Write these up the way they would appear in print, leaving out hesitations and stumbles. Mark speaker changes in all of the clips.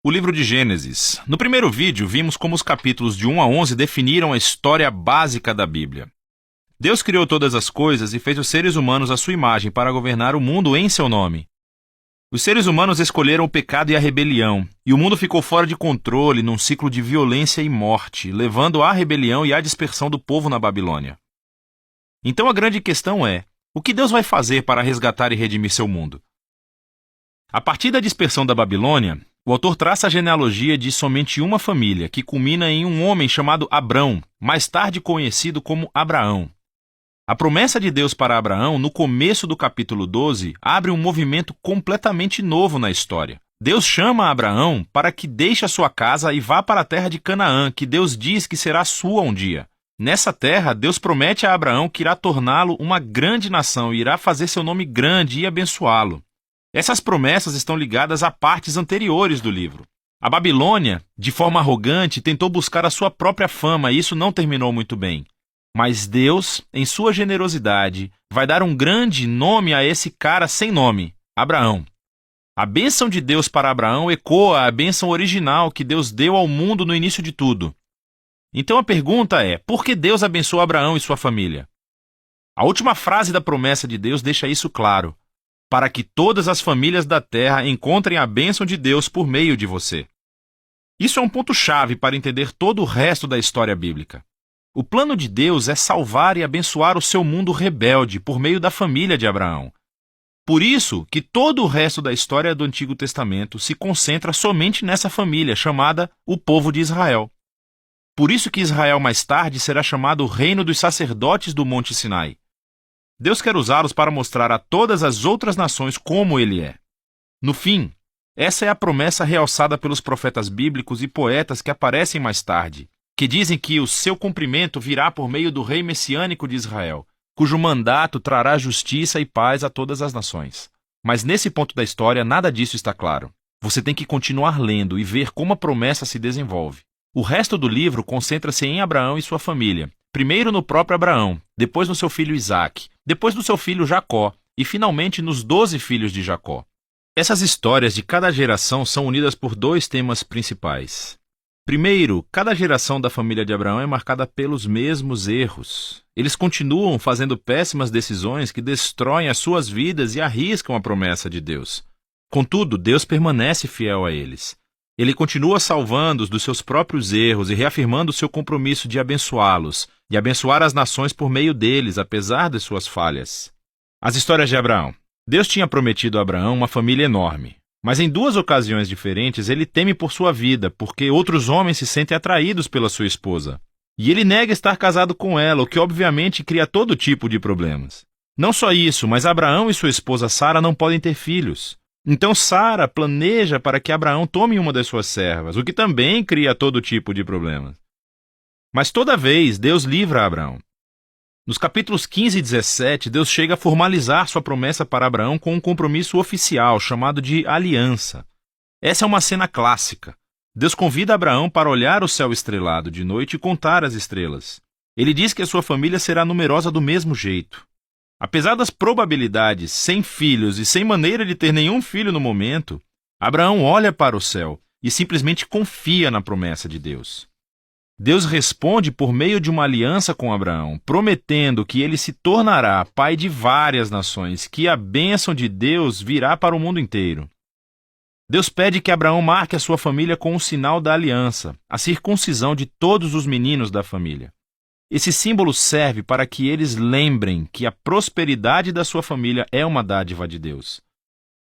Speaker 1: O livro de Gênesis. No primeiro vídeo, vimos como os capítulos de 1 a 11 definiram a história básica da Bíblia. Deus criou todas as coisas e fez os seres humanos à sua imagem para governar o mundo em seu nome. Os seres humanos escolheram o pecado e a rebelião, e o mundo ficou fora de controle num ciclo de violência e morte, levando à rebelião e à dispersão do povo na Babilônia. Então a grande questão é, o que Deus vai fazer para resgatar e redimir seu mundo? A partir da dispersão da Babilônia, o autor traça a genealogia de somente uma família, que culmina em um homem chamado Abrão, mais tarde conhecido como Abraão. A promessa de Deus para Abraão, no começo do capítulo 12, abre um movimento completamente novo na história. Deus chama Abraão para que deixe a sua casa e vá para a terra de Canaã, que Deus diz que será sua um dia. Nessa terra, Deus promete a Abraão que irá torná-lo uma grande nação e irá fazer seu nome grande e abençoá-lo. Essas promessas estão ligadas a partes anteriores do livro. A Babilônia, de forma arrogante, tentou buscar a sua própria fama e isso não terminou muito bem. Mas Deus, em sua generosidade, vai dar um grande nome a esse cara sem nome, Abraão. A bênção de Deus para Abraão ecoa a bênção original que Deus deu ao mundo no início de tudo. Então a pergunta é, por que Deus abençoou Abraão e sua família? A última frase da promessa de Deus deixa isso claro. Para que todas as famílias da terra encontrem a bênção de Deus por meio de você. Isso é um ponto-chave para entender todo o resto da história bíblica. O plano de Deus é salvar e abençoar o seu mundo rebelde por meio da família de Abraão. Por isso que todo o resto da história do Antigo Testamento se concentra somente nessa família, chamada o povo de Israel. Por isso que Israel mais tarde será chamado o reino dos sacerdotes do Monte Sinai. Deus quer usá-los para mostrar a todas as outras nações como Ele é. No fim, essa é a promessa realçada pelos profetas bíblicos e poetas que aparecem mais tarde, que dizem que o seu cumprimento virá por meio do rei messiânico de Israel, cujo mandato trará justiça e paz a todas as nações. Mas nesse ponto da história, nada disso está claro. Você tem que continuar lendo e ver como a promessa se desenvolve. O resto do livro concentra-se em Abraão e sua família. Primeiro no próprio Abraão, depois no seu filho Isaque, depois no seu filho Jacó e finalmente nos 12 filhos de Jacó. Essas histórias de cada geração são unidas por dois temas principais. Primeiro, cada geração da família de Abraão é marcada pelos mesmos erros. Eles continuam fazendo péssimas decisões que destroem as suas vidas e arriscam a promessa de Deus. Contudo, Deus permanece fiel a eles. Ele continua salvando-os dos seus próprios erros e reafirmando o seu compromisso de abençoá-los e abençoar as nações por meio deles, apesar de suas falhas. As histórias de Abraão. Deus tinha prometido a Abraão uma família enorme, mas em duas ocasiões diferentes ele teme por sua vida, porque outros homens se sentem atraídos pela sua esposa. E ele nega estar casado com ela, o que obviamente cria todo tipo de problemas. Não só isso, mas Abraão e sua esposa Sara não podem ter filhos. Então Sara planeja para que Abraão tome uma das suas servas, o que também cria todo tipo de problemas. Mas toda vez Deus livra Abraão. Nos capítulos 15 e 17, Deus chega a formalizar sua promessa para Abraão com um compromisso oficial chamado de aliança. Essa é uma cena clássica. Deus convida Abraão para olhar o céu estrelado de noite e contar as estrelas. Ele diz que a sua família será numerosa do mesmo jeito. Apesar das probabilidades, sem filhos e sem maneira de ter nenhum filho no momento, Abraão olha para o céu e simplesmente confia na promessa de Deus. Deus responde por meio de uma aliança com Abraão, prometendo que ele se tornará pai de várias nações, que a bênção de Deus virá para o mundo inteiro. Deus pede que Abraão marque a sua família com o sinal da aliança, a circuncisão de todos os meninos da família. Esse símbolo serve para que eles lembrem que a prosperidade da sua família é uma dádiva de Deus.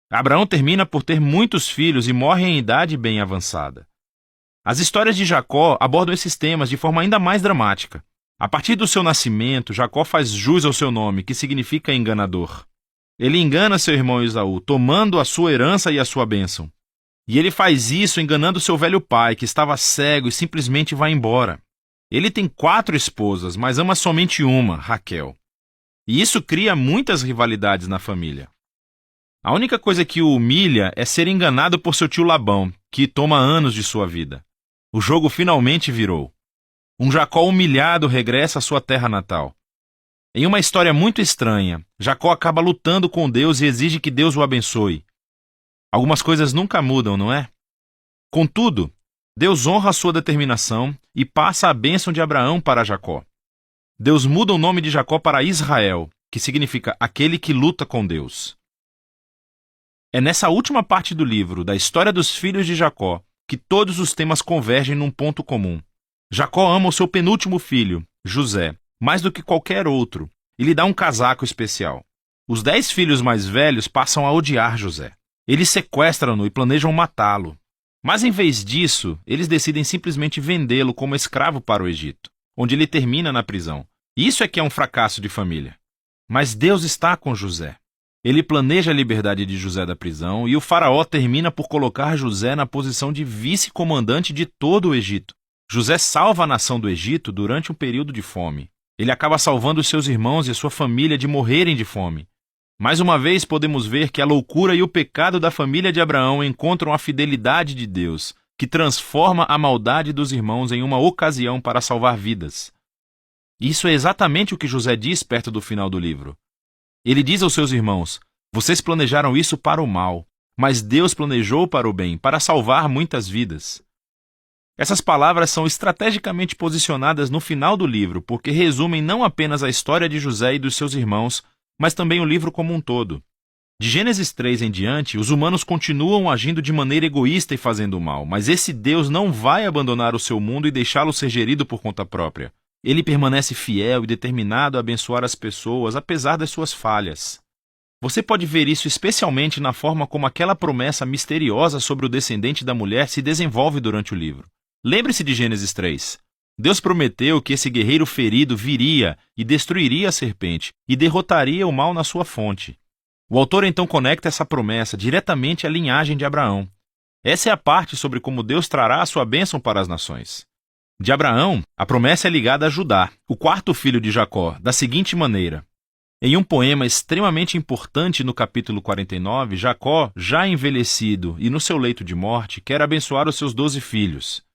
Speaker 1: Abraão termina por ter muitos filhos e morre em idade bem avançada. As histórias de Jacó abordam esses temas de forma ainda mais dramática. A partir do seu nascimento, Jacó faz jus ao seu nome, que significa enganador. Ele engana seu irmão Esaú, tomando a sua herança e a sua bênção. E ele faz isso enganando seu velho pai, que estava cego e simplesmente vai embora. Ele tem 4 esposas, mas ama somente uma, Raquel. E isso cria muitas rivalidades na família. A única coisa que o humilha é ser enganado por seu tio Labão, que toma anos de sua vida. O jogo finalmente virou. Um Jacó humilhado regressa à sua terra natal. Em uma história muito estranha, Jacó acaba lutando com Deus e exige que Deus o abençoe. Algumas coisas nunca mudam, não é? Contudo, Deus honra a sua determinação e passa a bênção de Abraão para Jacó. Deus muda o nome de Jacó para Israel, que significa aquele que luta com Deus. É nessa última parte do livro, da história dos filhos de Jacó, que todos os temas convergem num ponto comum. Jacó ama o seu penúltimo filho, José, mais do que qualquer outro, e lhe dá um casaco especial. Os 10 filhos mais velhos passam a odiar José. Eles sequestram-no e planejam matá-lo. Mas em vez disso, eles decidem simplesmente vendê-lo como escravo para o Egito, onde ele termina na prisão. Isso é que é um fracasso de família. Mas Deus está com José. Ele planeja a liberdade de José da prisão e o faraó termina por colocar José na posição de vice-comandante de todo o Egito. José salva a nação do Egito durante um período de fome. Ele acaba salvando os seus irmãos e a sua família de morrerem de fome. Mais uma vez podemos ver que a loucura e o pecado da família de Abraão encontram a fidelidade de Deus, que transforma a maldade dos irmãos em uma ocasião para salvar vidas. Isso é exatamente o que José diz perto do final do livro. Ele diz aos seus irmãos: vocês planejaram isso para o mal, mas Deus planejou para o bem, para salvar muitas vidas. Essas palavras são estrategicamente posicionadas no final do livro, porque resumem não apenas a história de José e dos seus irmãos, mas também o livro como um todo. De Gênesis 3 em diante, os humanos continuam agindo de maneira egoísta e fazendo o mal, mas esse Deus não vai abandonar o seu mundo e deixá-lo ser gerido por conta própria. Ele permanece fiel e determinado a abençoar as pessoas, apesar das suas falhas. Você pode ver isso especialmente na forma como aquela promessa misteriosa sobre o descendente da mulher se desenvolve durante o livro. Lembre-se de Gênesis 3. Deus prometeu que esse guerreiro ferido viria e destruiria a serpente e derrotaria o mal na sua fonte. O autor então conecta essa promessa diretamente à linhagem de Abraão. Essa é a parte sobre como Deus trará a sua bênção para as nações. De Abraão, a promessa é ligada a Judá, o quarto filho de Jacó, da seguinte maneira. Em um poema extremamente importante no capítulo 49, Jacó, já envelhecido e no seu leito de morte, quer abençoar os seus 12 filhos.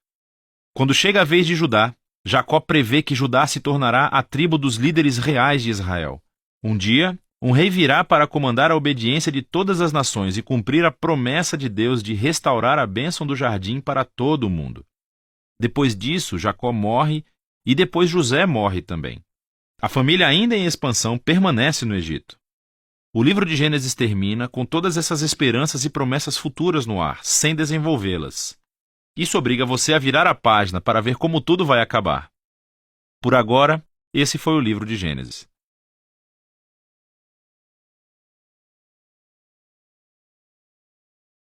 Speaker 1: Quando chega a vez de Judá, Jacó prevê que Judá se tornará a tribo dos líderes reais de Israel. Um dia, um rei virá para comandar a obediência de todas as nações e cumprir a promessa de Deus de restaurar a bênção do jardim para todo o mundo. Depois disso, Jacó morre e depois José morre também. A família ainda em expansão permanece no Egito. O livro de Gênesis termina com todas essas esperanças e promessas futuras no ar, sem desenvolvê-las. Isso obriga você a virar a página para ver como tudo vai acabar. Por agora, esse foi o livro de Gênesis.